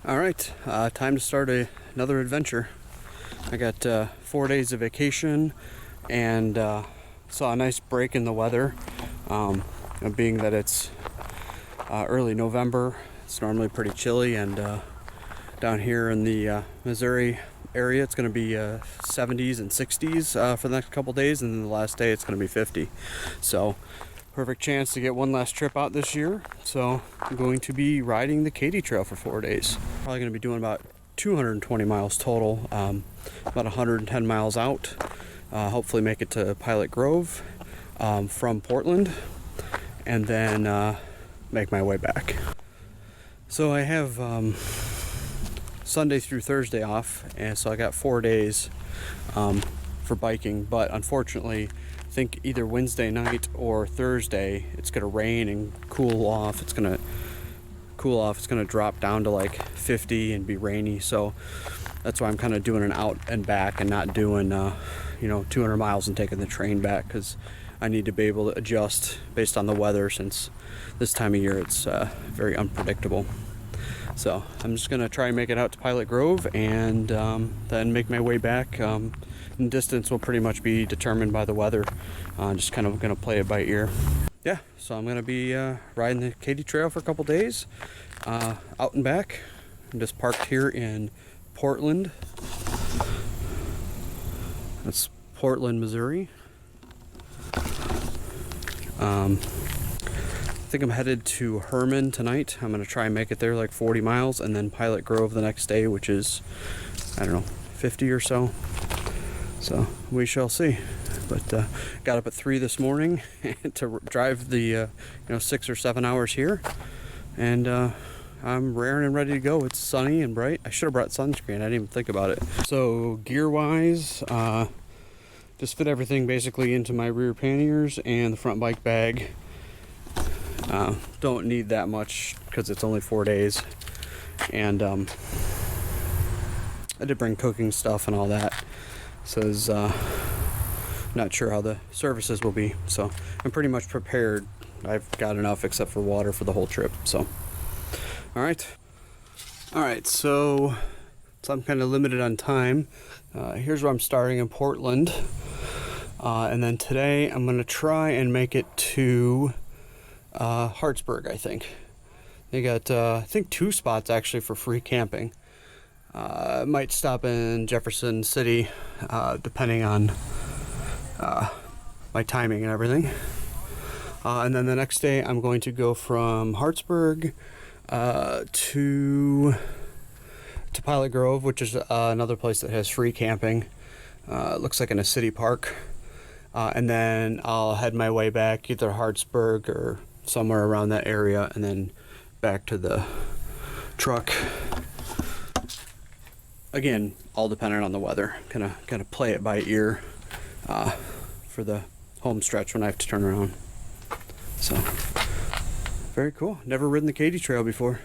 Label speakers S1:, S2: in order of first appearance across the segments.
S1: All right, time to start another adventure. I got 4 days of vacation and saw a nice break in the weather. Being that it's early November, it's normally pretty chilly, and down here in the Missouri area, it's going to be 70s and 60s for the next couple days, and then the last day it's going to be 50. So perfect chance to get one last trip out this year. So I'm going to be riding the KATY Trail for 4 days. Probably going to be doing about 220 miles total, about 110 miles out. Hopefully make it to Pilot Grove from Portland, and then make my way back. So I have Sunday through Thursday off, and so I got 4 days for biking, but unfortunately I think either Wednesday night or Thursday it's going to rain and cool off. It's going to drop down to like 50 and be rainy, so that's why I'm kind of doing an out and back and not doing 200 miles and taking the train back, because I need to be able to adjust based on the weather, since this time of year it's very unpredictable. So I'm just going to try and make it out to Pilot Grove, and then make my way back. The distance will pretty much be determined by the weather. Just kind of going to play it by ear. Yeah, so I'm going to be riding the KATY Trail for a couple days, out and back. I'm just parked here in Portland. That's Portland, Missouri. I think I'm headed to Herman tonight. I'm going to try and make it there like 40 miles, and then Pilot Grove the next day, which is, 50 or so. So we shall see. But got up at 3 this morning to drive the 6 or 7 hours here, and I'm raring and ready to go. It's sunny and bright. I should have brought sunscreen. I didn't even think about it. So gear wise, just fit everything basically into my rear panniers and the front bike bag. Don't need that much because it's only 4 days, and I did bring cooking stuff and all that. So not sure how the services will be, so I'm pretty much prepared. I've got enough except for water for the whole trip. So all right, so I'm kind of limited on time. Here's where I'm starting, in Portland, and then today I'm going to try and make it to Hartsburg. I think they got 2 spots actually for free camping. Might stop in Jefferson City, depending on my timing and everything. And then the next day I'm going to go from Hartsburg to Pilot Grove, which is another place that has free camping. Looks like in a city park. And then I'll head my way back, either Hartsburg or somewhere around that area, and then back to the truck. Again, all dependent on the weather. Gonna play it by ear for the home stretch when I have to turn around. So very cool. Never ridden the KATY Trail before.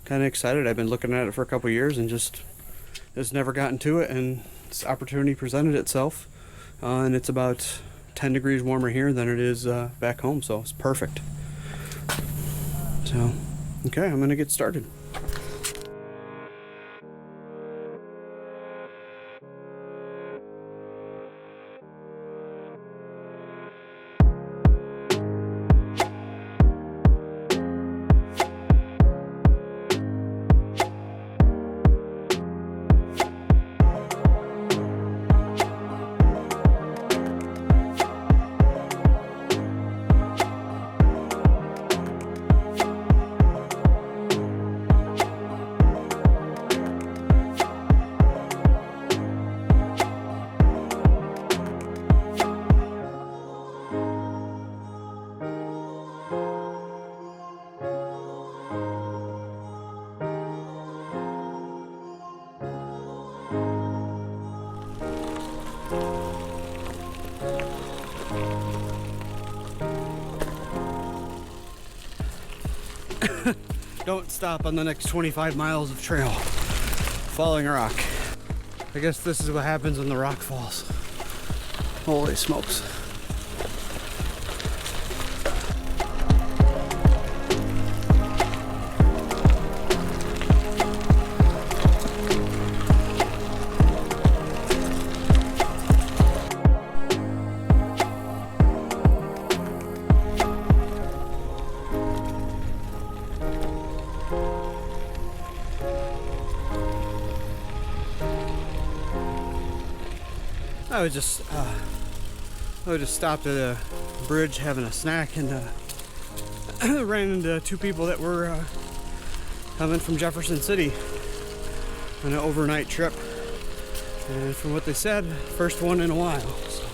S1: Kind of excited. I've been looking at it for a couple years and just never gotten to it, and this opportunity presented itself. And it's about 10 degrees warmer here than it is back home, so it's perfect. So, okay, I'm gonna get started. Don't stop on the next 25 miles of trail. Falling rock. I guess this is what happens when the rock falls. Holy smokes. I was just stopped at a bridge having a snack and ran into two people that were coming from Jefferson City on an overnight trip. And from what they said, first one in a while. So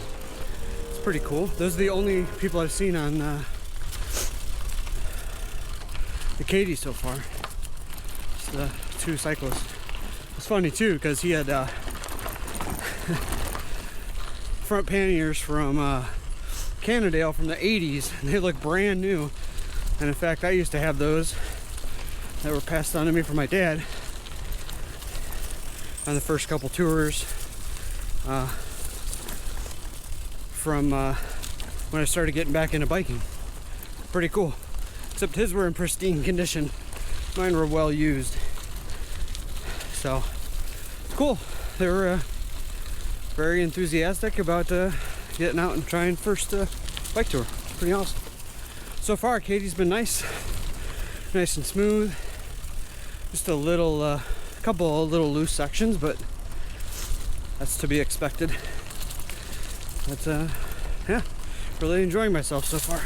S1: it's pretty cool. Those are the only people I've seen on the KATY so far. It's the two cyclists. It's funny too because he had front panniers from Cannondale from the 80s, and they look brand new. And in fact, I used to have those that were passed on to me from my dad on the first couple tours from when I started getting back into biking. Pretty cool. Except his were in pristine condition. Mine were well used. So, cool. They were very enthusiastic about getting out and trying first bike tour. Pretty awesome. So far, KATY's been nice and smooth. Just a little, couple of little loose sections, but that's to be expected. But yeah, really enjoying myself so far.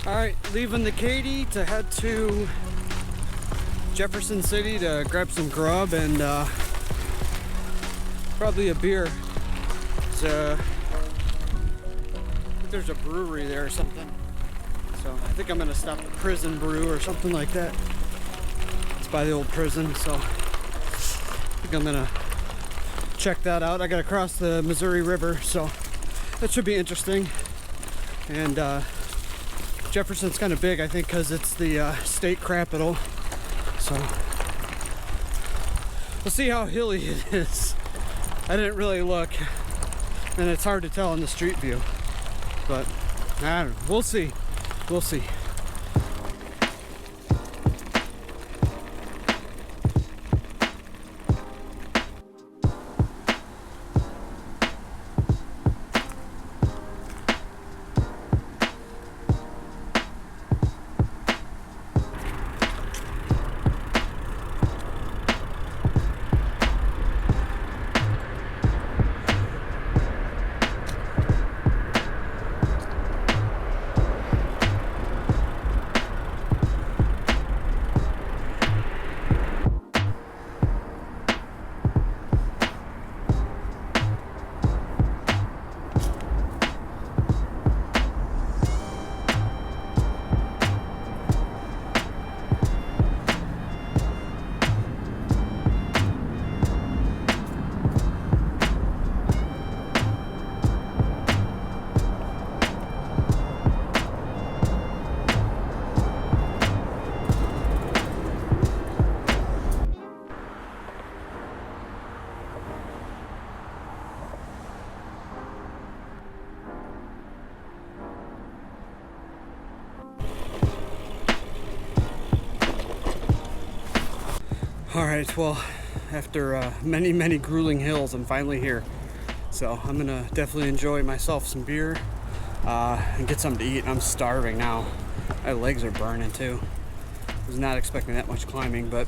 S1: Alright, leaving the KATY to head to Jefferson City to grab some grub and probably a beer. I think there's a brewery there or something. So I think I'm gonna stop at Prison Brew or something like that. It's by the old prison, so I think I'm gonna check that out. I gotta cross the Missouri River, so that should be interesting. And Jefferson's kind of big, I think, because it's the state capital. So we'll see how hilly it is. I didn't really look, and it's hard to tell in the street view. But I don't know. We'll see. We'll see. Alright, well, after many grueling hills, I'm finally here. So I'm gonna definitely enjoy myself some beer and get something to eat. I'm starving now. My legs are burning too. I was not expecting that much climbing, but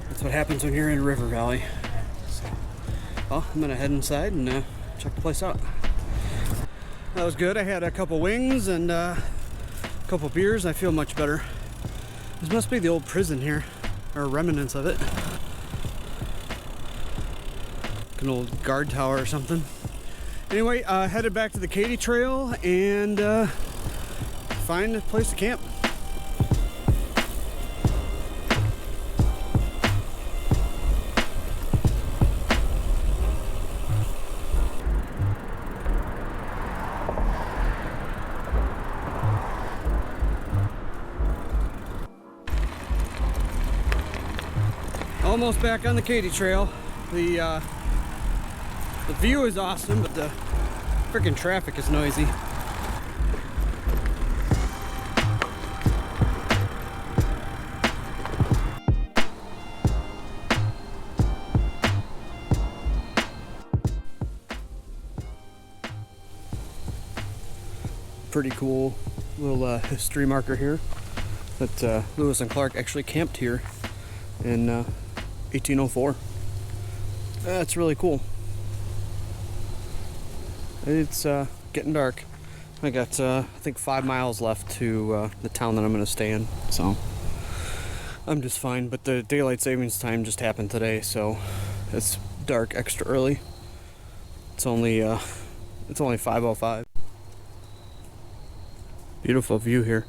S1: that's what happens when you're in a river valley. So, well, I'm gonna head inside and check the place out. That was good. I had a couple wings and a couple beers. I feel much better. This must be the old prison here, or remnants of it. Like an old guard tower or something. Anyway, headed back to the KATY Trail and find a place to camp. Almost back on the KATY Trail. The view is awesome, but the freaking traffic is noisy. Pretty cool little history marker here that Lewis and Clark actually camped here in 1804. That's really cool. It's getting dark. I got I think 5 miles left to the town that I'm going to stay in, so I'm just fine. But the daylight savings time just happened today, so it's dark extra early. It's only 5:05. Beautiful view here.